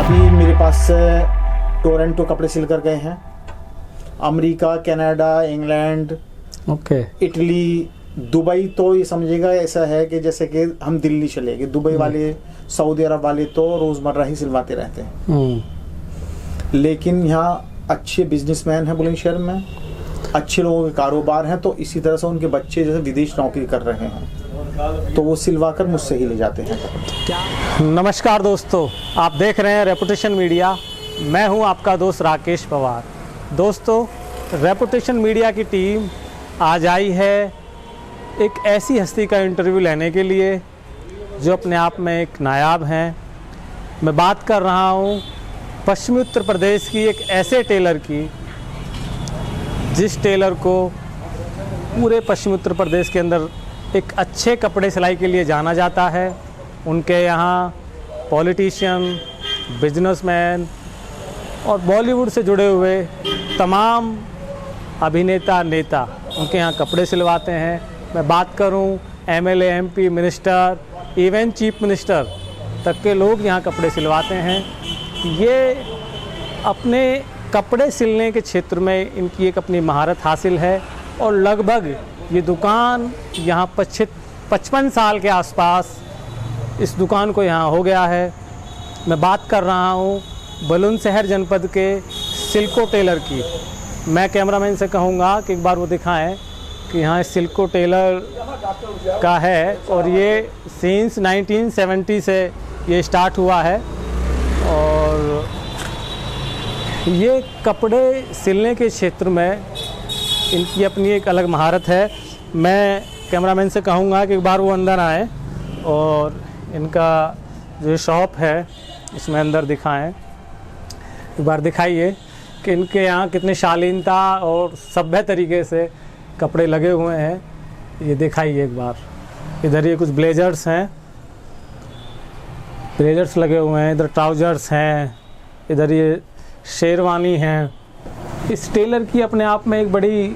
अभी मेरे पास टोरंटो कपड़े सिल कर गए हैं, America, Canada, England, okay, Italy, Dubai. तो ये समझिएगा ऐसा है कि जैसे कि हम दिल्ली चले गए, दुबई वाले, सऊदी अरब वाले तो रोज़मर्रा ही सिलवाते रहते हैं। लेकिन यहाँ अच्छे बिजनेसमैन हैं बुलंदशहर में, अच्छे लोगों के कारोबार हैं, तो इसी तरह से उनके बच्चे जैसे विदेश नौकरी कर रहे हैं तो वो सिलवा कर मुझसे ही ले जाते हैं। नमस्कार दोस्तों, आप देख रहे हैं रेपुटेशन मीडिया। मैं हूं आपका दोस्त राकेश पवार। दोस्तों, रेपुटेशन मीडिया की टीम आज आई है एक ऐसी हस्ती का इंटरव्यू लेने के लिए जो अपने आप में एक नायाब हैं। मैं बात कर रहा हूं पश्चिमी उत्तर प्रदेश की एक ऐसे टेलर की जिस टेलर को पूरे पश्चिमी उत्तर प्रदेश के अंदर एक अच्छे कपड़े सिलाई के लिए जाना जाता है। उनके यहाँ पॉलिटिशियन, बिजनेसमैन और बॉलीवुड से जुड़े हुए तमाम अभिनेता, नेता उनके यहाँ कपड़े सिलवाते हैं। मैं बात करूं MLA, MP, minister, even chief minister तक के लोग यहाँ कपड़े सिलवाते हैं। ये अपने कपड़े सिलने के क्षेत्र में इनकी एक अपनी महारत हासिल है और लगभग ये दुकान यहाँ 55 साल के आसपास इस दुकान को यहाँ हो गया है। मैं बात कर रहा हूँ बुलंदशहर जनपद के सिल्को टेलर की। मैं कैमरामैन से कहूँगा कि एक बार वो दिखाएं कि यहाँ सिल्को टेलर का है और ये सिंस 1970 से ये स्टार्ट हुआ है और ये कपड़े सिलने के क्षेत्र में इनकी अपनी एक अलग महारत है। मैं कैमरामैन से कहूँगा कि एक बार वो अंदर आए और इनका जो शॉप है इसमें अंदर दिखाएं। एक बार दिखाइए कि इनके यहाँ कितनी शालीनता और सभ्य तरीके से कपड़े लगे हुए हैं, ये दिखाइए एक बार। इधर ये कुछ ब्लेजर्स हैं, ब्लेजर्स लगे हुए हैं, इधर ट्राउजर्स हैं, इधर ये शेरवानी हैं। इस टेलर की अपने आप में एक बड़ी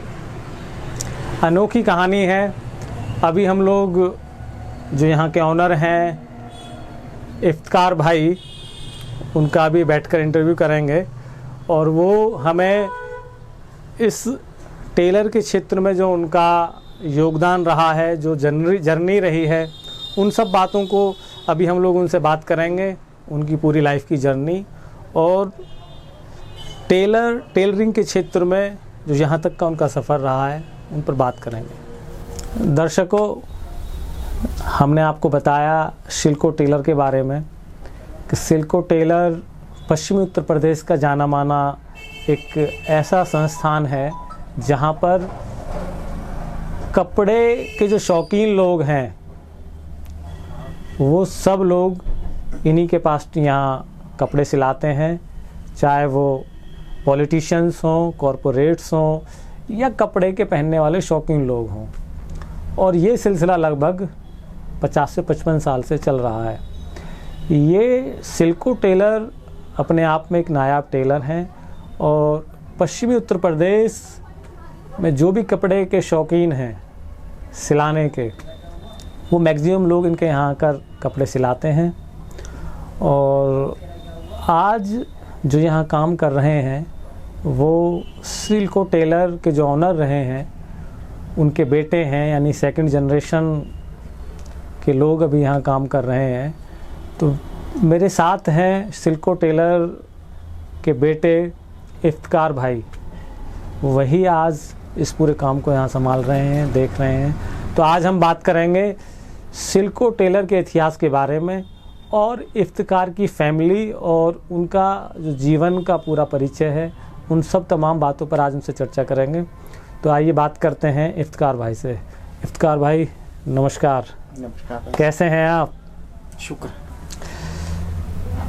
अनोखी कहानी है। अभी हम लोग जो यहाँ के ऑनर हैं इफ्तिकार भाई, उनका भी बैठकर इंटरव्यू करेंगे और वो हमें इस टेलर के क्षेत्र में जो उनका योगदान रहा है, जो जर्नी रही है, उन सब बातों को अभी हम लोग उनसे बात करेंगे, उनकी पूरी लाइफ की जर्नी और टेलरिंग के क्षेत्र में जो यहाँ तक का उनका सफ़र रहा है उन पर बात करेंगे। दर्शकों, हमने आपको बताया सिल्को टेलर के बारे में कि सिल्को टेलर पश्चिमी उत्तर प्रदेश का जाना माना एक ऐसा संस्थान है जहाँ पर कपड़े के जो शौकीन लोग हैं वो सब लोग इन्हीं के पास यहाँ कपड़े सिलाते हैं, चाहे वो पॉलिटिशियंस हों, कॉरपोरेट्स हों या कपड़े के पहनने वाले शौकीन लोग हों। और ये सिलसिला लगभग 50 से 55 साल से चल रहा है। ये सिल्को टेलर अपने आप में एक नायाब टेलर हैं और पश्चिमी उत्तर प्रदेश में जो भी कपड़े के शौकीन हैं सिलाने के, वो मैक्सिमम लोग इनके यहाँ आकर कपड़े सिलाते हैं। और आज जो यहाँ काम कर रहे हैं वो सिल्को टेलर के जो ऑनर रहे हैं उनके बेटे हैं, यानी सेकंड जनरेशन के लोग अभी यहाँ काम कर रहे हैं। तो मेरे साथ हैं सिल्को टेलर के बेटे इफ्तिकार भाई, वही आज इस पूरे काम को यहाँ संभाल रहे हैं, देख रहे हैं। तो आज हम बात करेंगे सिल्को टेलर के इतिहास के बारे में और इफ्तिकार की फैमिली और उनका जो जीवन का पूरा परिचय है, उन सब तमाम बातों पर आज उनसे चर्चा करेंगे। तो आइए बात करते हैं इफ्तिकार भाई से। इफ्तिकार भाई नमस्कार। नमस्कार। कैसे हैं आप? शुक्र।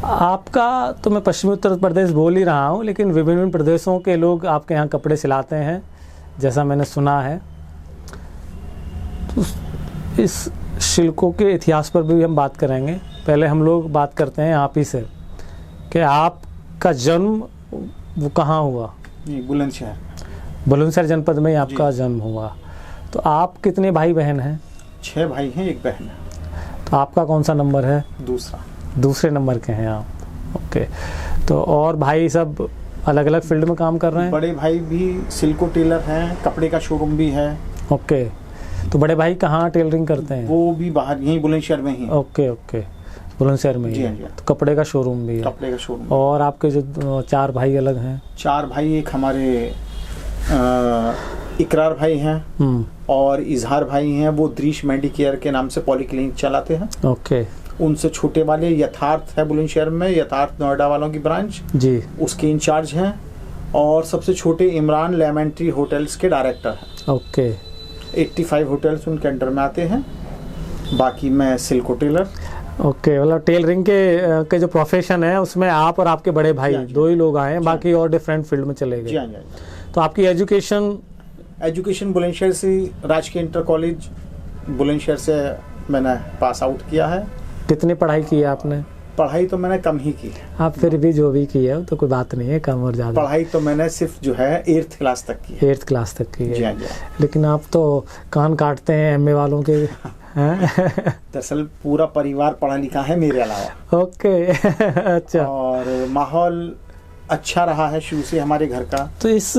आपका तो मैं पश्चिमी उत्तर प्रदेश बोल ही रहा हूँ, लेकिन विभिन्न प्रदेशों के लोग आपके यहाँ कपड़े सिलाते हैं जैसा मैंने सुना है। तो इस सिल्को के इतिहास पर भी हम बात करेंगे। पहले हम लोग बात करते हैं आप ही से कि आपका जन्म वो कहाँ हुआ? बुलंदशहर। बुलंदशहर जनपद में ही आपका जन्म हुआ। तो आप कितने भाई बहन हैं? 6 भाई हैं, 1 बहन है। तो आपका कौन सा नंबर है? दूसरा। दूसरे नंबर के हैं आप। ओके, तो और भाई सब अलग अलग फील्ड में काम कर रहे हैं? बड़े भाई भी सिल्को टेलर हैं, कपड़े का शोरूम भी है। ओके, तो बड़े भाई कहाँ टेलरिंग करते हैं? वो भी बाहर यहीं बुलंदशहर में ही। ओके ओके, बुलंदशहर में ही जी है। हाँ, जी हाँ। तो कपड़े का शोरूम भी है। कपड़े का शोरूम। और आपके जो 4 भाई अलग हैं? 4 भाई, एक हमारे इकरार भाई हैं और इजहार भाई हैं, वो दृश मेडिकेयर के नाम से पॉलीक्लिनिक चलाते हैं। ओके। उनसे छोटे वाले यथार्थ है बुलंदशहर में, यथार्थ नोएडा वालों की ब्रांच जी, उसके इंचार्ज हैं। और सबसे छोटे इमरान लेमन ट्री होटल्स के डायरेक्टर हैं। ओके। 85 होटल्स उनके अंडर में आते हैं। बाकी मैं सिल्को टेलर। ओके, मतलब टेलरिंग के जो प्रोफेशन है उसमें आप और आपके बड़े भाई जी, 2 ही लोग आए हैं, बाकी और डिफरेंट फील्ड में चले जी गए। हाँ जी। तो आपकी एजुकेशन बुलंदशहर से राजकीय इंटर कॉलेज बुलंदशहर से मैंने पास आउट किया है। कितनी पढ़ाई की है आपने? पढ़ाई तो मैंने कम ही की है। आप फिर भी जो भी की है तो कोई बात नहीं है, कम और ज़्यादा। पढ़ाई तो मैंने सिर्फ जो है 8th क्लास तक की है। 8th क्लास तक की जी है। हाँ जी। लेकिन आप तो कान काटते हैं एमए वालों के हैं। दरअसल पूरा परिवार पढ़ा लिखा है मेरे अलावा। ओके। अच्छा। और माहौल अच्छा रहा है शुरू से हमारे घर का। तो इस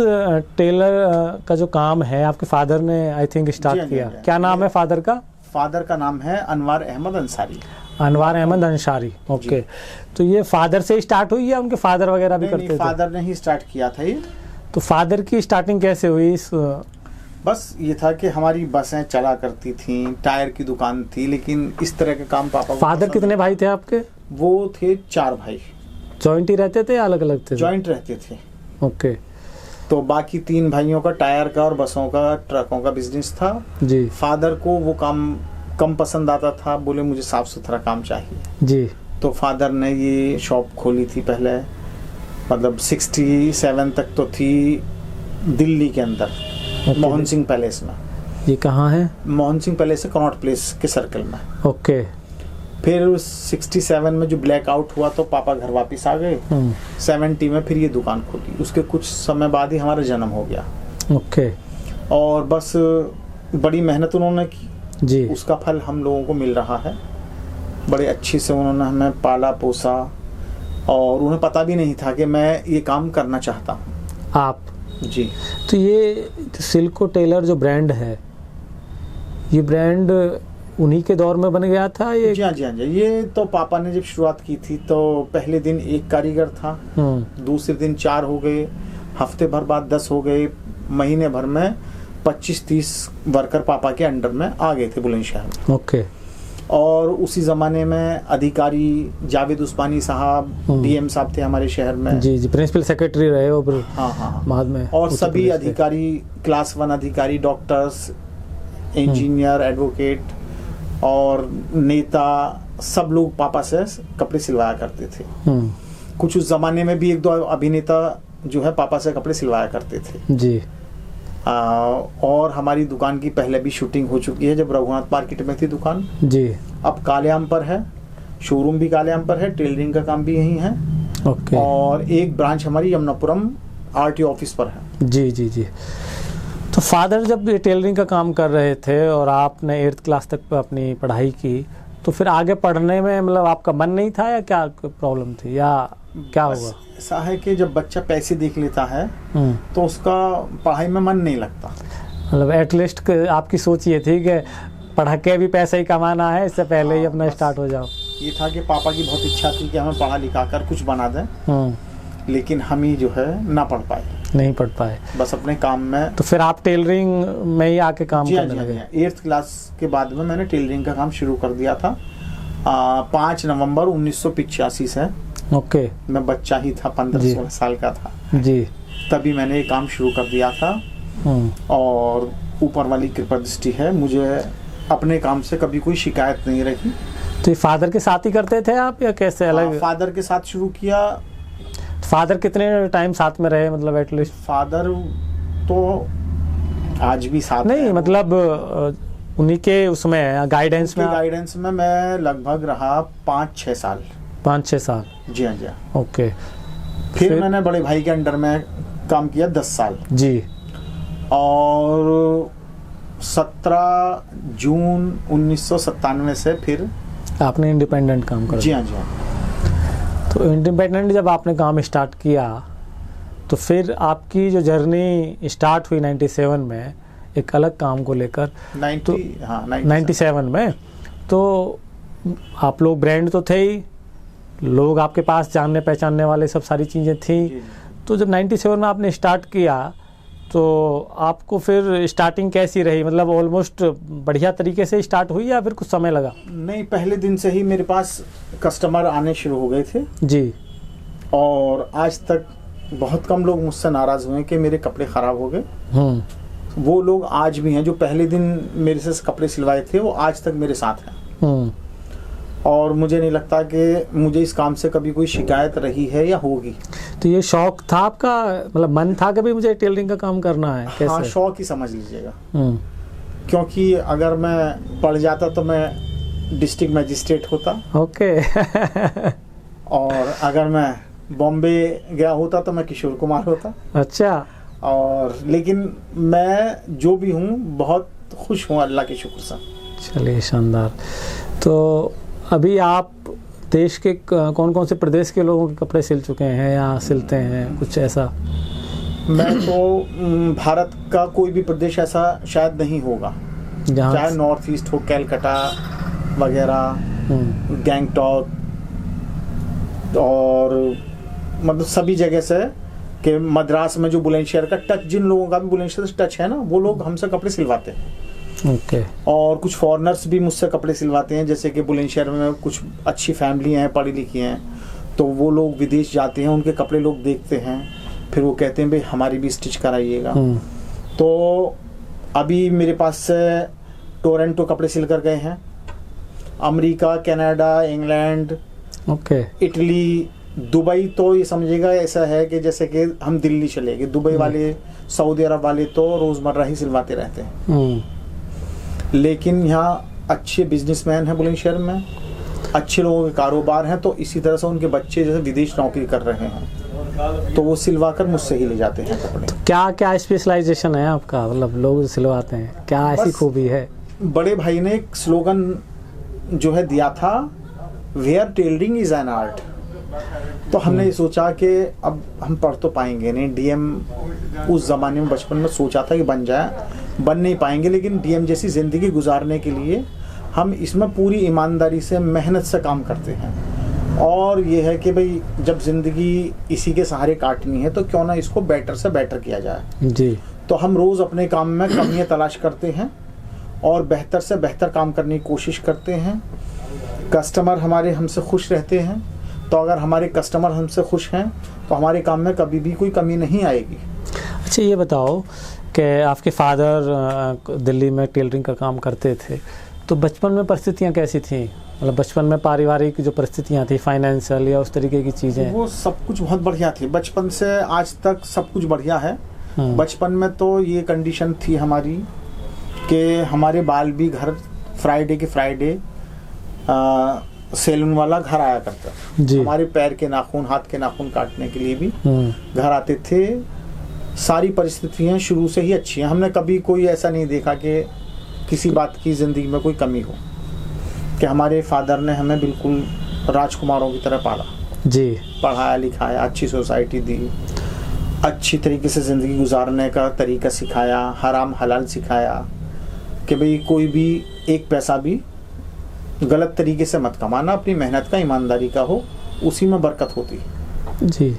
टेलर का जो काम है आपके फादर ने आई थिंक स्टार्ट किया, क्या नाम है फादर का? फादर का नाम है अनवर अहमद अंसारी। अनवर अहमद अंसारी। ओके, तो ये फादर से स्टार्ट हुई या उनके फादर वगैरह भी करते थे? फादर ने ही स्टार्ट किया था ये। तो फादर की स्टार्टिंग कैसे हुई इस? बस ये था कि हमारी बसें चला करती थी, टायर की दुकान थी, लेकिन इस तरह के काम पापा को फादर कितने भाई थे आपके? वो थे 4 भाई। जॉइंट ही रहते थे या अलग अलग थे? जॉइंट रहते थे। ओके। तो बाकी 3 भाइयों का टायर का और बसों का, ट्रकों का बिजनेस था जी। फादर को वो काम कम पसंद आता था, बोले मुझे साफ सुथरा काम चाहिए। जी। तो फादर ने ये शॉप खोली थी पहले, मतलब 67 तक तो थी दिल्ली के अंदर, मोहन सिंह पैलेस में। ये कहाँ है? मोहन सिंह पैलेस है कनॉट प्लेस के सर्कल में। ओके। फिर 67 में जो ब्लैक आउट हुआ तो पापा घर वापस आ गए। 70 में फिर ये दुकान खोली। उसके कुछ समय बाद ही हमारा जन्म हो गया। ओके। और बस बड़ी मेहनत उन्होंने की जी। उसका फल हम लोगों को मिल रहा है। बड़े अच्छे से उन्होंने हमें पाला पोसा और उन्हें पता भी नहीं था कि मैं ये काम करना चाहता हूँ। आप जी। तो ये सिल्को टेलर जो ब्रांड है, ये ब्रांड उन्हीं के दौर में बन गया था? ये जी हाँ जी हाँ जी। ये तो पापा ने जब शुरुआत की थी तो पहले दिन 1 कारीगर था, दूसरे दिन 4 हो गए, हफ्ते भर बाद 10 हो गए, महीने भर में 25-30 वर्कर पापा के अंडर में आ गए थे बुलंदशहर में। ओके। और उसी ज़माने में अधिकारी जावेद उस्मानी साहब डीएम साहब थे हमारे शहर में। जी जी, प्रिंसिपल सेक्रेटरी रहे हो। हाँ बाद में। और सभी अधिकारी, क्लास 1 अधिकारी, डॉक्टर्स, इंजीनियर, एडवोकेट और नेता, सब लोग पापा से कपड़े सिलवाया करते थे। कुछ उस जमाने में भी 1-2 अभिनेता जो है पापा से कपड़े सिलवाया करते थे। जी। और हमारी दुकान की पहले भी शूटिंग हो चुकी है जब रघुनाथ मार्केट में थी दुकान। जी। अब कालेआम पर है, शोरूम भी कालेआम पर है, टेलरिंग का काम भी यहीं है। ओके। और एक ब्रांच हमारी यमुनापुरम आरटीओ ऑफिस पर है। जी जी जी। तो फादर जब ये टेलरिंग का काम कर रहे थे और आपने 8th क्लास तक अपनी पढ़ाई की, तो फिर आगे पढ़ने में मतलब आपका मन नहीं था या क्या प्रॉब्लम थी या क्या हुआ? ऐसा है कि जब बच्चा पैसे देख लेता है तो उसका पढ़ाई में मन नहीं लगता। मतलब एटलीस्ट आपकी सोच ये थी कि पढ़ के भी पैसे ही कमाना है, इससे पहले ही अपना स्टार्ट हो जाओ। ये था कि पापा की बहुत इच्छा थी कि हमें पढ़ा लिखा कर कुछ बना दें, लेकिन हम ही जो है ना पढ़ पाए, नहीं पढ़ पाए, बस अपने काम में। तो फिर आप टेलरिंग में ही आके काम करने लगे? 8th क्लास के बाद में मैंने टेलरिंग का काम शुरू कर दिया था। 5 नवंबर 1985 से। ओके। मैं बच्चा ही था, 15-16 साल का था जी, तभी मैंने ये काम शुरू कर दिया था। और ऊपर वाली कृपा दृष्टि है, मुझे अपने काम से कभी कोई शिकायत नहीं रही। तो ये फादर के साथ ही करते थे आप या कैसे अलग? फादर के साथ शुरू किया। फादर कितने टाइम साथ में रहे, मतलब एटलीस्ट? फादर तो आज भी साथ नहीं, मतलब उन्हीं के उसमें गाइडेंस में? गाइडेंस में मैं लगभग रहा 5-6 साल। 5-6 साल? जी हाँ जी। ओके। फिर मैंने बड़े भाई के अंडर में काम किया 10 साल। जी। और 17 जून 1997 से फिर आपने इंडिपेंडेंट काम कर? जी हाँ जी हाँ। तो इंडिपेंडेंट जब आपने काम स्टार्ट किया तो फिर आपकी जो जर्नी स्टार्ट हुई 97 में एक अलग काम को लेकर, 97 में, तो आप लोग ब्रांड तो थे ही, लोग आपके पास जानने पहचानने वाले सब सारी चीज़ें थी। तो जब 97 में आपने स्टार्ट किया तो आपको फिर स्टार्टिंग कैसी रही? मतलब ऑलमोस्ट बढ़िया तरीके से स्टार्ट हुई या फिर कुछ समय लगा? नहीं, पहले दिन से ही मेरे पास कस्टमर आने शुरू हो गए थे जी। और आज तक बहुत कम लोग मुझसे नाराज़ हुए कि मेरे कपड़े ख़राब हो गए। वो लोग आज भी हैं जो पहले दिन मेरे से कपड़े सिलवाए थे, वो आज तक मेरे साथ हैं। और मुझे नहीं लगता कि मुझे इस काम से कभी कोई शिकायत रही है या होगी। तो ये शौक था आपका, मतलब मन था कभी मुझे टेलरिंग का काम करना है? कैसे? हाँ, शौक ही समझ लीजिएगा। क्योंकि अगर मैं पढ़ जाता तो मैं डिस्ट्रिक्ट मजिस्ट्रेट होता। ओके। और अगर मैं बॉम्बे गया होता तो मैं किशोर कुमार होता। अच्छा। और लेकिन मैं जो भी हूँ बहुत खुश हूँ, अल्लाह के शुक्र से। चलिए, शानदार। तो अभी आप देश के कौन कौन से प्रदेश के लोगों के कपड़े सिल चुके हैं या सिलते हैं, कुछ ऐसा? मैं तो भारत का कोई भी प्रदेश ऐसा शायद नहीं होगा, चाहे नॉर्थ ईस्ट हो, कैलकाटा वगैरह, गैंगटॉक, और मतलब सभी जगह से, कि मद्रास में जो बुलंदशहर का टच, जिन लोगों का भी बुलंदशहर से टच है ना, वो लोग हमसे कपड़े सिलवाते हैं। ओके। और कुछ फॉरेनर्स भी मुझसे कपड़े सिलवाते हैं, जैसे कि बुलंदशहर में कुछ अच्छी फैमिली हैं, पढ़ी लिखी हैं, तो वो लोग विदेश जाते हैं, उनके कपड़े लोग देखते हैं, फिर वो कहते हैं भाई हमारी भी स्टिच कराइएगा। तो अभी मेरे पास से टोरंटो कपड़े सिल कर गए हैं, America, Canada, England, Italy, Dubai. तो ये समझिएगा ऐसा है कि जैसे कि हम दिल्ली चले गए, दुबई वाले, सऊदी अरब वाले तो रोज़मर्रा ही सिलवाते रहते हैं। लेकिन यहाँ अच्छे बिजनेसमैन हैं बुलंदशहर में, अच्छे लोगों के कारोबार हैं, तो इसी तरह से उनके बच्चे जैसे विदेश नौकरी कर रहे हैं तो वो सिलवाकर मुझसे ही ले जाते हैं कपड़े। तो क्या क्या स्पेशलाइजेशन है आपका, मतलब लोग सिलवाते हैं, क्या ऐसी खूबी है? बड़े भाई ने एक स्लोगन जो है दिया था, where tailoring is an art. तो हमने ये सोचा कि अब हम पढ़ तो पाएंगे नहीं, डीएम उस ज़माने में बचपन में सोचा था कि बन जाए, बन नहीं पाएंगे, लेकिन डीएम जैसी ज़िंदगी गुजारने के लिए हम इसमें पूरी ईमानदारी से, मेहनत से काम करते हैं। और ये है कि भाई जब ज़िंदगी इसी के सहारे काटनी है तो क्यों ना इसको बेटर से बेटर किया जाए। जी। तो हम रोज़ अपने काम में कमियां तलाश करते हैं और बेहतर से बेहतर काम करने की कोशिश करते हैं। कस्टमर हमारे हमसे खुश रहते हैं, तो अगर हमारे कस्टमर हमसे खुश हैं तो हमारे काम में कभी भी कोई कमी नहीं आएगी। अच्छा, ये बताओ कि आपके फादर दिल्ली में टेलरिंग का काम करते थे, तो बचपन में परिस्थितियाँ कैसी थी? मतलब बचपन में पारिवारिक जो परिस्थितियाँ थी, फाइनेंशियल या उस तरीके की चीज़ें? वो सब कुछ बहुत बढ़िया थी, बचपन से आज तक सब कुछ बढ़िया है। बचपन में तो ये कंडीशन थी हमारी कि हमारे बाल भी घर फ्राइडे के फ्राइडे सैलून वाला घर आया करता, हमारे पैर के नाखून, हाथ के नाखून काटने के लिए भी घर आते थे। सारी परिस्थितियाँ शुरू से ही अच्छी हैं, हमने कभी कोई ऐसा नहीं देखा कि किसी बात की ज़िंदगी में कोई कमी हो, कि हमारे फादर ने हमें बिल्कुल राजकुमारों की तरह पाला जी, पढ़ाया लिखाया, अच्छी सोसाइटी दी, अच्छी तरीके से ज़िंदगी गुजारने का तरीका सिखाया, हराम हलाल सिखाया कि भाई कोई भी एक पैसा भी गलत तरीके से मत कमाना, अपनी मेहनत का, ईमानदारी का हो, उसी में बरकत होती जी।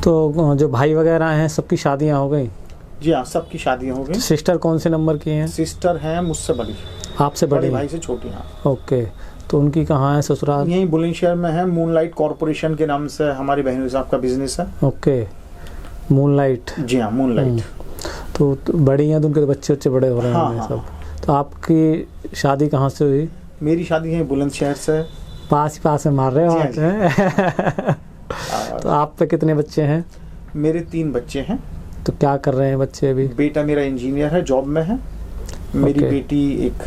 तो जो भाई वगैरह हैं सबकी शादियां हो गई? जी हाँ, सबकी शादियां हो गई। सिस्टर कौन से नंबर की हैं? सिस्टर हैं मुझसे बड़ी। आपसे बड़ी? भाई से छोटी। हाँ। ओके, तो उनकी कहाँ है ससुराल? यहीं बुलंदशहर में है, मूनलाइट कॉर्पोरेशन के नाम से हमारी बहन साहब का बिजनेस है। Okay, moonlight. जी हाँ, मूनलाइट। तो बड़ी हैं तो उनके बच्चे बड़े हो रहे हैं सब। तो आपकी शादी कहाँ से हुई? मेरी शादी है बुलंदशहर से। पास में मार रहे हो आज। तो आप पे कितने बच्चे हैं? मेरे 3 बच्चे हैं। तो क्या कर रहे हैं बच्चे अभी? बेटा मेरा इंजीनियर है, जॉब में है। मेरी बेटी एक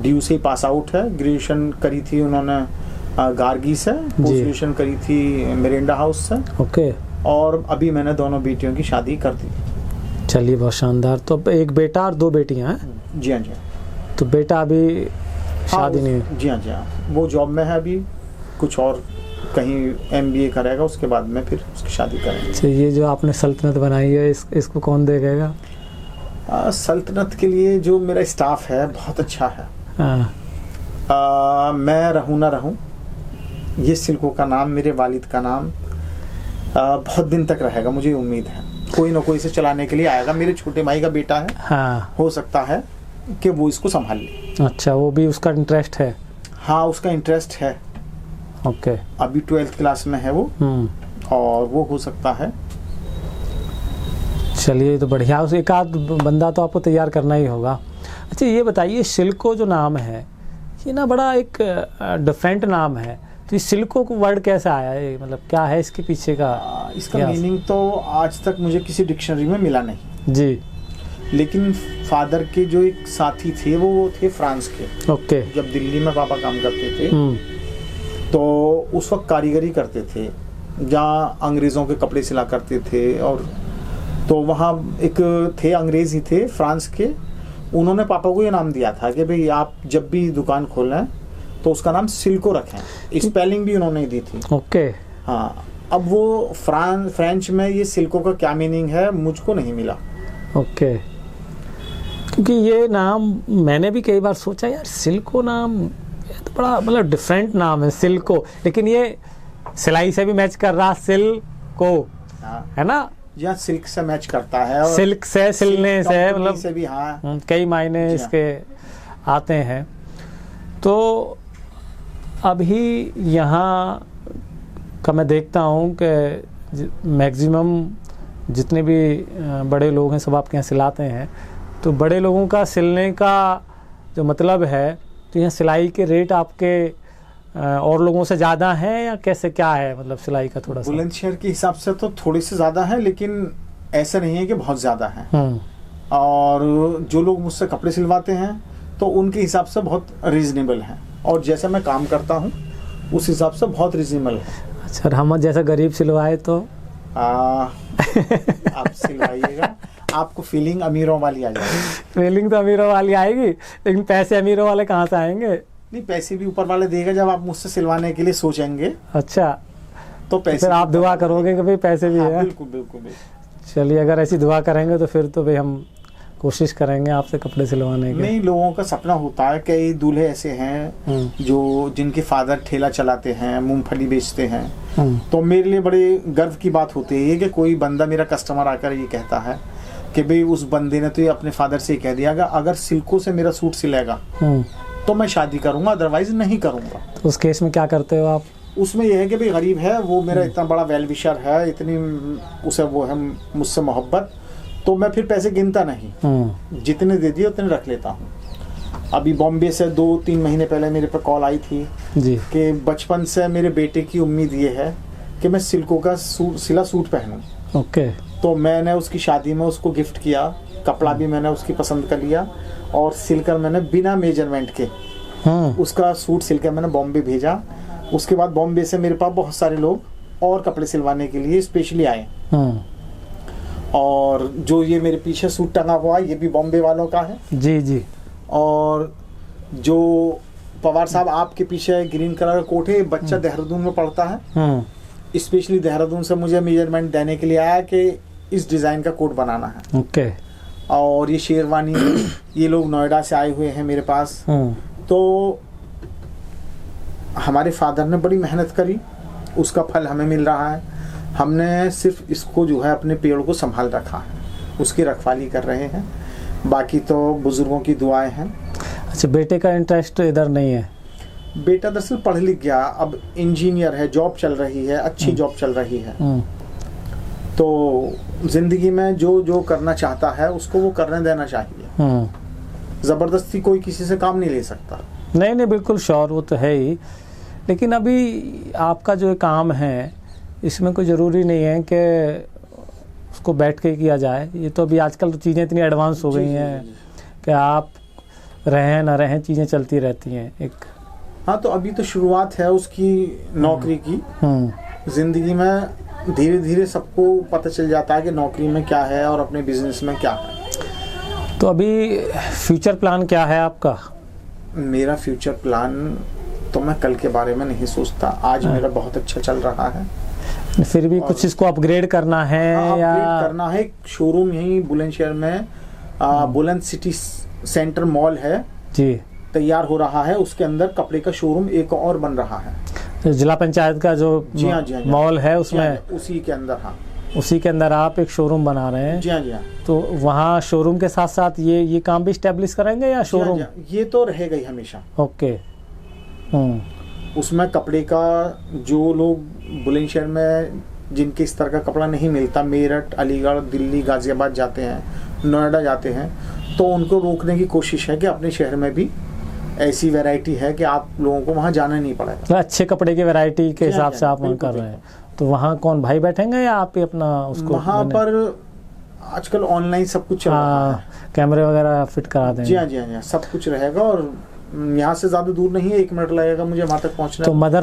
ड्यू से पास आउट है, ग्रेजुएशन करी थी उन्होंने गार्गी से, पोस्ट ग्रेजुएशन करी थी मिरिंडा हाउस से। ओके। और अभी मैंने दोनों बेटियों की शादी कर दी। चलिए, बहुत शानदार। तो एक बेटा और 2 बेटियां हैं? जी हाँ, जी हाँ। तो बेटा अभी शादी नहीं? जी हाँ, जी हाँ, वो जॉब में है अभी, कुछ और कहीं MBA करेगा, उसके बाद में फिर उसकी शादी करेंगे। अच्छा, ये जो आपने सल्तनत बनाई है इसको कौन देखेगा? सल्तनत के लिए जो मेरा स्टाफ है बहुत अच्छा है। हाँ। मैं रहूँ ना रहूँ, ये सिल्को का नाम, मेरे वालिद का नाम बहुत दिन तक रहेगा, मुझे उम्मीद है। कोई ना कोई इसे चलाने के लिए आएगा। मेरे छोटे भाई का बेटा है, हाँ, हो सकता है कि वो इसको संभाल ले। अच्छा, वो भी उसका इंटरेस्ट है? हाँ, उसका इंटरेस्ट है। ओके। अभी 12th क्लास में है वो, और वो हो सकता है। चलिए, तो बढ़िया। उस एक आध बंदा तो आपको तैयार करना ही होगा। अच्छा, ये बताइए, सिल्को जो नाम है ये ना बड़ा एक डिफरेंट नाम है, तो ये सिल्को को वर्ड कैसे आया है, मतलब क्या है इसके पीछे का? इसका मीनिंग तो आज तक मुझे किसी डिक्शनरी में मिला नहीं जी, लेकिन फादर के जो एक साथी थे वो थे फ्रांस के। ओके। जब दिल्ली में पापा काम करते थे तो उस वक्त कारीगरी करते थे, जहाँ अंग्रेज़ों के कपड़े सिला करते थे। और तो वहाँ एक थे, अंग्रेज़ ही थे, फ्रांस के। उन्होंने पापा को ये नाम दिया था कि भाई आप जब भी दुकान खोलें तो उसका नाम सिल्को रखें। स्पेलिंग भी उन्होंने दी थी। ओके। हाँ, अब वो फ्रेंच में ये सिल्को का क्या मीनिंग है मुझको नहीं मिला। ओके। क्योंकि ये नाम मैंने भी कई बार सोचा, यार सिल्को नाम ये तो बड़ा मतलब डिफरेंट नाम है, सिल्को, लेकिन ये सिलाई से भी मैच कर रहा, सिल्को, है ना? या सिल्क से मैच करता है, और सिल्क से, सिलने से, मतलब से भी, हाँ, कई मायने इसके आते हैं। तो अभी यहाँ का मैं देखता हूँ कि मैक्सिमम जितने भी बड़े लोग हैं सब आपके यहाँ सिलाते हैं, तो बड़े लोगों का सिलने का जो मतलब है, तो यहाँ सिलाई के रेट आपके और लोगों से ज़्यादा है या कैसे, क्या है मतलब सिलाई का? थोड़ा सा बुलंदशहर के हिसाब से तो थोड़ी सी ज़्यादा है, लेकिन ऐसा नहीं है कि बहुत ज़्यादा है। और जो लोग मुझसे कपड़े सिलवाते हैं तो उनके हिसाब से बहुत रीजनेबल है, और जैसे मैं काम करता हूँ उस हिसाब से बहुत रीजनेबल है। अच्छा, हम जैसा गरीब सिलवाए तो आप सिलवाइएगा, आपको फीलिंग अमीरों वाली आ जाएगी। फीलिंग तो अमीरों वाली आएगी, लेकिन पैसे अमीरों वाले कहाँ से आएंगे? नहीं, पैसे भी ऊपर वाले देगा जब आप मुझसे सिलवाने के लिए सोचेंगे। अच्छा, तो पैसे फिर आप दुआ करोगे कि भाई पैसे भी हाँ, है? बिल्कुल बिल्कुल बिल्कुल। चलिए, अगर ऐसी दुआ करेंगे तो फिर तो भाई हम कोशिश करेंगे आपसे कपड़े सिलवाने की। नहीं, लोगों का सपना होता है। कई दूल्हे ऐसे हैं जो जिनके फादर ठेला चलाते हैं, मूंगफली बेचते हैं। तो मेरे लिए बड़े गर्व की बात होती है कि कोई बंदा, मेरा कस्टमर आकर ये कहता है कि भाई उस बंदे ने तो ये अपने फादर से कह दिया अगर सिल्को से मेरा सूट सिलेगा तो मैं शादी करूंगा, अदरवाइज नहीं करूंगा। तो उस केस में क्या करते हो आप? उसमें यह है कि भाई गरीब है वो, मेरा इतना बड़ा वेल विशर है, इतनी उसे वो है मुझसे मोहब्बत, तो मैं फिर पैसे गिनता नहीं, जितने दे दिए उतने रख लेता हूँ। अभी बॉम्बे से 2-3 महीने पहले मेरे पे कॉल आई थी जी कि बचपन से मेरे बेटे की उम्मीद ये है कि मैं सिल्को का सिला सूट पहनूं। ओके। तो मैंने उसकी शादी में उसको गिफ्ट किया, कपड़ा भी मैंने उसकी पसंद कर लिया, और सिलकर मैंने बिना मेजरमेंट के उसका सूट सिलकर मैंने बॉम्बे भेजा। उसके बाद बॉम्बे से मेरे पास बहुत सारे लोग और कपड़े सिलवाने के लिए स्पेशली आए। और जो ये मेरे पीछे सूट टंगा हुआ है ये भी बॉम्बे वालों का है। जी जी। और जो पवार साहब आपके पीछे ग्रीन कलर का कोट है, बच्चा देहरादून में पढ़ता है, स्पेशली देहरादून से मुझे मेजरमेंट देने के लिए आया कि इस डिज़ाइन का कोट बनाना है। ओके। और ये शेरवानी ये लोग नोएडा से आए हुए हैं मेरे पास। तो हमारे फादर ने बड़ी मेहनत करी, उसका फल हमें मिल रहा है। हमने सिर्फ इसको जो है अपने पेड़ को संभाल रखा है, उसकी रखवाली कर रहे हैं, बाकी तो बुजुर्गों की दुआएं हैं। अच्छा, बेटे का इंटरेस्ट इधर नहीं है? बेटा दरअसल पढ़ लिख गया, अब इंजीनियर है, जॉब चल रही है, अच्छी जॉब चल रही है। तो जिंदगी में जो जो करना चाहता है उसको वो करने देना चाहिए। जबरदस्ती कोई किसी से काम नहीं ले सकता। नहीं नहीं, बिल्कुल श्योर, वो तो है ही। लेकिन अभी आपका जो काम है इसमें कोई ज़रूरी नहीं है कि उसको बैठ के किया जाए। ये तो अभी आजकल तो चीज़ें इतनी एडवांस हो गई हैं कि आप रहें ना रहें चीज़ें चलती रहती हैं एक। हाँ, तो अभी तो शुरुआत है उसकी नौकरी की। जिंदगी में धीरे धीरे सबको पता चल जाता है कि नौकरी में क्या है और अपने बिजनेस में क्या है। तो अभी फ्यूचर प्लान क्या है आपका? मेरा फ्यूचर प्लान तो मैं कल के बारे में नहीं सोचता। आज मेरा बहुत अच्छा चल रहा है। फिर भी कुछ इसको अपग्रेड करना है या अपग्रेड करना है। शोरूम यहीं बुलंदशहर में बुलंद सिटी सेंटर मॉल है जी, तैयार हो रहा है। उसके अंदर कपड़े का शोरूम एक और बन रहा है। तो जिला पंचायत का जो जी हाँ, जी हाँ, मॉल है उसमें, उसी के अंदर। हाँ, उसी के अंदर आप एक शोरूम बना रहे हैं। जी हाँ, जी हाँ। तो वहाँ शोरूम के साथ साथ ये काम भी स्टेब्लिश करेंगे या शोरूम? जी हाँ, ये तो रहेगा ही हमेशा। ओके। उसमें कपड़े का जो लोग बुलंदशहर में जिनके इस तरह का कपड़ा नहीं मिलता, मेरठ, अलीगढ़, दिल्ली, गाजियाबाद जाते हैं, नोएडा जाते हैं, तो उनको रोकने की कोशिश है कि अपने शहर में भी ऐसी वैरायटी है कि आप लोगों को वहाँ जाना नहीं पड़ेगा। तो अच्छे कपड़े की वैरायटी के जी हाँ, हिसाब जी से हाँ, आप वहाँ बिल्कुल, कर रहे हैं। तो वहाँ कौन भाई बैठेंगे या आप ही अपना उसको? वहाँ पर आजकल ऑनलाइन सब कुछ चल रहा है। कैमरे वगैरह फिट करा देंगे? जी हाँ, जी हाँ, जी हाँ, सब कुछ रहेगा। और यहाँ से ज़्यादा दूर नहीं है, 1 मिनट लगेगा मुझे वहाँ तक पहुँचना। तो मदर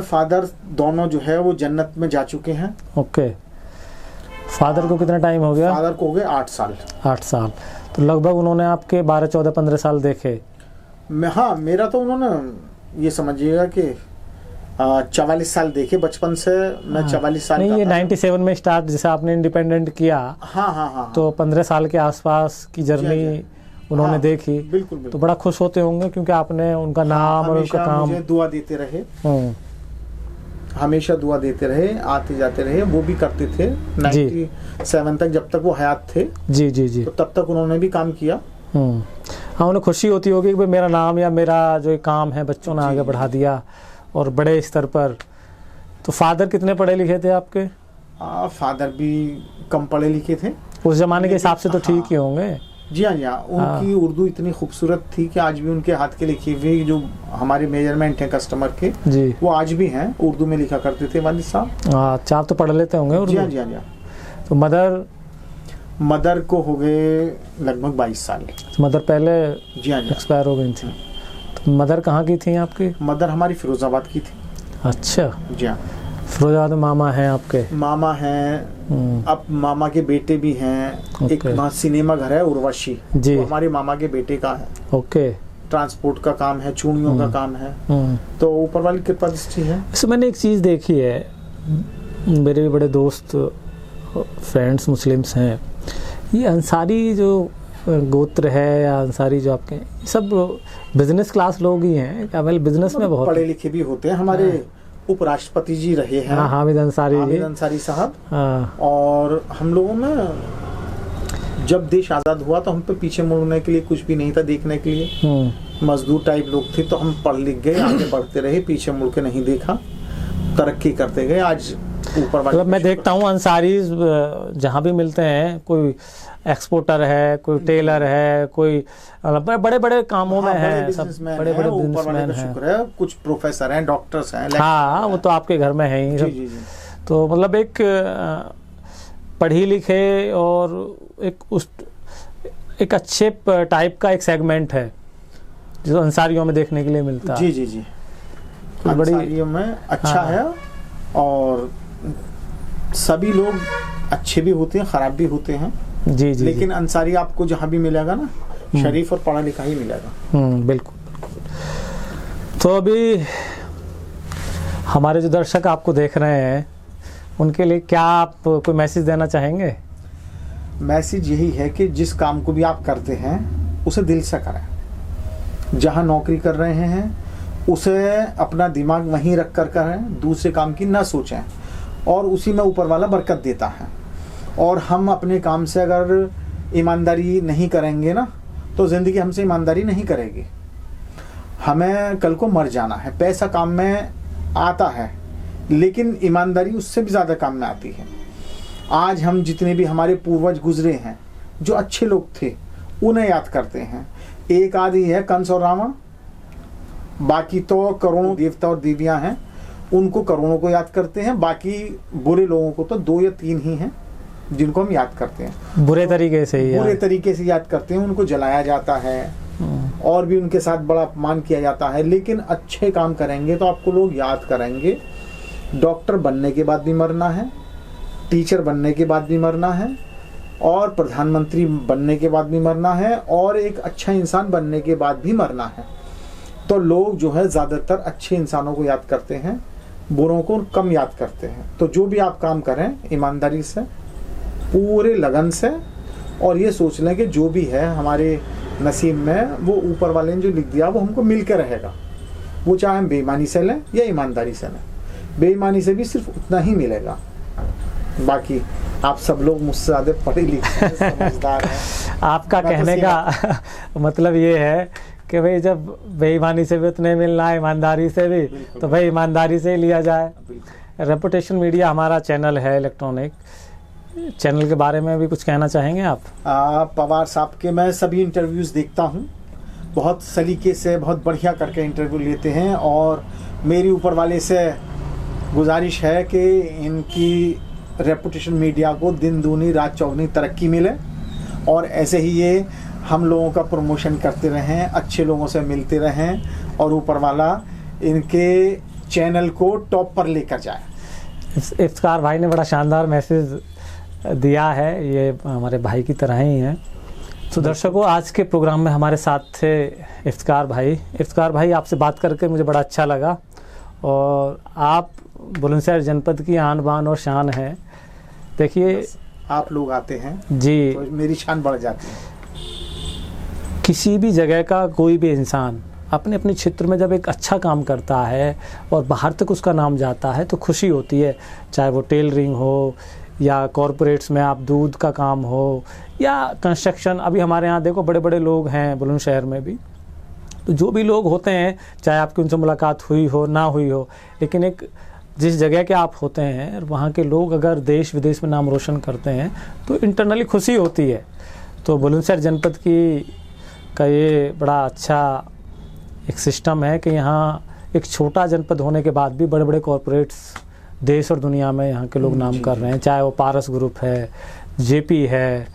फादर दोनों जो है वो जन्नत में जा चुके हैं। ओके। फादर को कितना टाइम हो गया? फादर को हो गए 8 साल। 8 साल। तो लगभग उन्होंने आपके 12, 14, 15 साल देखे? हाँ, मेरा तो उन्होंने ये समझिएगा कि 44 साल देखे बचपन से। मैं 44 साल नहीं, का ये था। 97 में स्टार्ट जैसे आपने इंडिपेंडेंट किया। हाँ हाँ हाँ। तो 15 साल के आसपास की जर्नी उन्होंने हाँ, देखी। बिल्कुल। तो बड़ा खुश होते होंगे क्योंकि आपने उनका नाम और उनका काम। मुझे दुआ देते रहे, हमेशा दुआ देते रहे, आते जाते रहे। वो भी करते थे 97 तक, जब तक वो हयात थे। जी जी जी। तो तब तक उन्होंने भी काम किया। हाँ, उन्हें खुशी होती होगी कि भाई मेरा नाम या मेरा जो काम है बच्चों ने आगे बढ़ा दिया और बड़े स्तर पर। तो फादर कितने पढ़े लिखे थे आपके? फादर भी कम पढ़े लिखे थे उस जमाने के हिसाब से, तो ठीक ही होंगे। जी हाँ, जी हाँ। उनकी उर्दू इतनी खूबसूरत थी कि आज भी उनके हाथ के लिखे हुए जो हमारे मेजरमेंट हैं कस्टमर के, जी, वो आज भी हैं। उर्दू में लिखा करते थे वालिद साहब। अच्छा, आप तो पढ़ लेते होंगे उर्दू? जी हाँ, जी हाँ, जी हाँ। तो मदर को हो गए लगभग 22 साल। मदर पहले जी हाँ, जी एक्सपायर हो गई थी। तो मदर कहाँ की थी आपकी? मदर हमारी फिरोजाबाद की थी। अच्छा। जी हाँ। फिरोजाबाद में मामा हैं आपके? मामा हैं। अब मामा के बेटे भी हैं। एक वहाँ सिनेमा घर है उर्वशी, जी, वो हमारे मामा के बेटे का है। ओके। ट्रांसपोर्ट का काम है, चूड़ियों का काम है। तो ऊपर वाली कृपा दृष्टि है। वैसे मैंने एक चीज़ देखी है, मेरे भी बड़े दोस्त फ्रेंड्स मुस्लिम्स हैं, ये अंसारी जो गोत्र है या अंसारी जो आपके, ये सब बिजनेस क्लास लोग ही हैं क्या? वेल, बिजनेस में बहुत पढ़े लिखे भी होते हैं। हमारे उपराष्ट्रपति जी रहे हैं। हाँ, हामिद अंसारी साहब। और हम लोगों में जब देश आज़ाद हुआ तो हम पे पीछे मुड़ने के लिए कुछ भी नहीं था, देखने के लिए। मजदूर टाइप लोग थे, तो हम पढ़ लिख गए, आगे बढ़ते रहे, पीछे मुड़ के नहीं देखा, तरक्की करते गए। आज ऊपर वाले मतलब मैं देखता हूँ अंसारी जहाँ भी मिलते हैं, कोई एक्सपोर्टर है, कोई टेलर है, कोई बड़े बड़े कामों में है, सब बड़े बड़े बिजनेसमैन हैं। कुछ प्रोफेसर हैं, डॉक्टर्स हैं। हाँ, वो तो आपके घर में है ही। जी जी जी। तो मतलब एक पढ़ी लिखे और एक अच्छे टाइप का एक सेगमेंट है जो अंसारियों में देखने के लिए मिलता है। जी जी जी। अंसारियों में अच्छा है। और सभी लोग अच्छे भी होते हैं, खराब भी होते हैं। जी जी। लेकिन अंसारी आपको जहाँ भी मिलेगा ना, शरीफ और पढ़ा लिखा ही मिलेगा। बिल्कुल। तो अभी हमारे जो दर्शक आपको देख रहे हैं, उनके लिए क्या आप कोई मैसेज देना चाहेंगे? मैसेज यही है कि जिस काम को भी आप करते हैं उसे दिल से करें। जहाँ नौकरी कर रहे हैं उसे अपना दिमाग वहीं रख कर करें, दूसरे काम की ना सोचें, और उसी में ऊपर वाला बरकत देता है। और हम अपने काम से अगर ईमानदारी नहीं करेंगे ना, तो ज़िंदगी हमसे ईमानदारी नहीं करेगी। हमें कल को मर जाना है। पैसा काम में आता है, लेकिन ईमानदारी उससे भी ज़्यादा काम में आती है। आज हम जितने भी हमारे पूर्वज गुजरे हैं, जो अच्छे लोग थे, उन्हें याद करते हैं। एक आदि है कंस और रावण, बाकी तो करोड़ों देवता और देवियां हैं, उनको करोड़ों को याद करते हैं। बाकी बुरे लोगों को तो 2 या 3 ही हैं जिनको हम याद करते हैं। बुरे तरीके से ही, बुरे तरीके से याद करते हैं, उनको जलाया जाता है और भी उनके साथ बड़ा अपमान किया जाता है। लेकिन अच्छे काम करेंगे तो आपको लोग याद करेंगे। डॉक्टर बनने के बाद भी मरना है, टीचर बनने के बाद भी मरना है, और प्रधानमंत्री बनने के बाद भी मरना है, और एक अच्छा इंसान बनने के बाद भी मरना है। तो लोग जो है ज़्यादातर अच्छे इंसानों को याद करते हैं, बुरों को कम याद करते हैं। तो जो भी आप काम करें ईमानदारी से, पूरे लगन से, और ये सोच लें कि जो भी है हमारे नसीब में वो ऊपर वाले ने जो लिख दिया वो हमको मिल के रहेगा। वो चाहे हम बेईमानी से लें या ईमानदारी से लें, बेईमानी से भी सिर्फ उतना ही मिलेगा। बाकी आप सब लोग मुझसे ज़्यादा पढ़े लिखे हैं, समझदार हैं। आपका कहने का मतलब ये है कि भाई जब बेईमानी से भी उतने मिलना है, ईमानदारी से भी, तो भाई ईमानदारी से ही लिया जाए। रेपुटेशन मीडिया हमारा चैनल है, इलेक्ट्रॉनिक चैनल के बारे में भी कुछ कहना चाहेंगे आप? पवार साहब के मैं सभी इंटरव्यूज़ देखता हूँ, बहुत सलीके से बहुत बढ़िया करके इंटरव्यू लेते हैं, और मेरी ऊपर वाले से गुजारिश है कि इनकी रेपुटेशन मीडिया को दिन दूनी रात चौगुनी तरक्की मिले, और ऐसे ही ये हम लोगों का प्रमोशन करते रहें, अच्छे लोगों से मिलते रहें, और ऊपर वाला इनके चैनल को टॉप पर लेकर जाए। इफ्तिकार भाई ने बड़ा शानदार मैसेज दिया है, ये हमारे भाई की तरह ही हैं। तो दर्शकों, आज के प्रोग्राम में हमारे साथ थे इफ्तिकार भाई। इफ्तिकार भाई, आपसे बात करके मुझे बड़ा अच्छा लगा, और आप बुलंदशहर जनपद की आन बान और शान है। देखिए, आप लोग आते हैं जी, तो मेरी शान बढ़ जाती है। किसी भी जगह का कोई भी इंसान अपने अपने क्षेत्र में जब एक अच्छा काम करता है और बाहर तक उसका नाम जाता है तो खुशी होती है। चाहे वो टेलरिंग हो, या कॉरपोरेट्स में आप दूध का काम हो, या कंस्ट्रक्शन। अभी हमारे यहाँ देखो बड़े बड़े लोग हैं बुलंदशहर में भी, तो जो भी लोग होते हैं, चाहे आपकी उनसे मुलाकात हुई हो ना हुई हो, लेकिन एक जिस जगह के आप होते हैं वहाँ के लोग अगर देश विदेश में नाम रोशन करते हैं तो इंटरनली खुशी होती है। तो बुलंदशहर जनपद का ये बड़ा अच्छा एक सिस्टम है कि यहाँ एक छोटा जनपद होने के बाद भी बड़े बड़े कॉरपोरेट्स देश और दुनिया में यहाँ के लोग नाम कर रहे हैं। चाहे वो पारस ग्रुप है, जेपी है,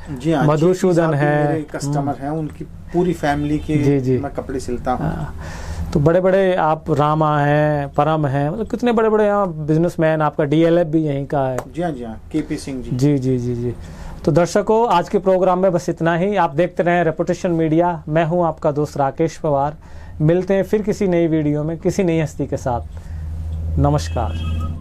मधुसूदन है, कस्टमर हैं, उनकी पूरी फैमिली के जी मैं कपड़े सिलता हूँ। तो बड़े बड़े आप रामा हैं, परम हैं, मतलब कितने बड़े बड़े यहाँ बिजनेसमैन। आपका डीएलएफ भी यहीं का है। जी हाँ, जी हाँ, केपी सिंह जी। जी जी जी जी। तो दर्शकों, आज के प्रोग्राम में बस इतना ही। आप देखते रहें रेपुटेशन मीडिया। मैं हूँ आपका दोस्त राकेश पवार। मिलते हैं फिर किसी नई वीडियो में किसी नई हस्ती के साथ। नमस्कार।